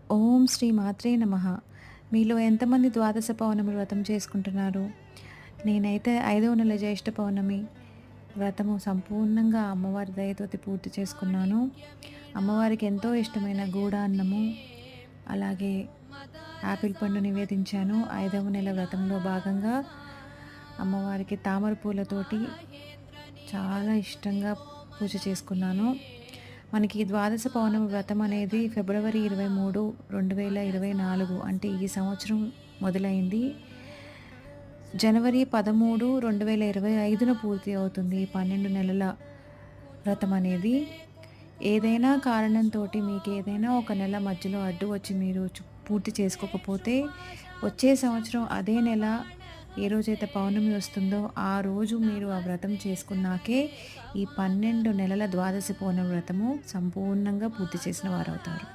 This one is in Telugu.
ఓం శ్రీ మాత్రే నమః. మీలో ఎంతమంది ద్వాదశ పౌర్ణమి వ్రతం చేసుకుంటున్నారు? నేనైతే 5వ నెల జ్యేష్ఠ పౌర్ణమి వ్రతము సంపూర్ణంగా అమ్మవారి దయతోటి పూర్తి చేసుకున్నాను. అమ్మవారికి ఎంతో ఇష్టమైన గూడాన్నము, అలాగే ఆపిల్ పండు నివేదించాను. 5వ నెల వ్రతంలో భాగంగా అమ్మవారికి తామర పూలతోటి చాలా ఇష్టంగా పూజ చేసుకున్నాను. మనకి ఈ ద్వాదశ పౌర్ణమి వ్రతం అనేది ఫిబ్రవరి 23, 2024 అంటే ఈ సంవత్సరం మొదలైంది. జనవరి 13, 2025న పూర్తి అవుతుంది ఈ 12 నెలల వ్రతం అనేది. ఏదైనా కారణంతోటి మీకేదైనా ఒక నెల మధ్యలో అడ్డు వచ్చి మీరు పూర్తి చేసుకోకపోతే, వచ్చే సంవత్సరం అదే నెల ఏ రోజైతే పౌర్ణమి వస్తుందో ఆ రోజు మీరు ఆ వ్రతం చేసుకున్నాకే ఈ 12 నెలల ద్వాదశి పౌర్ణమి వ్రతము సంపూర్ణంగా పూర్తి చేసిన వారవుతారు.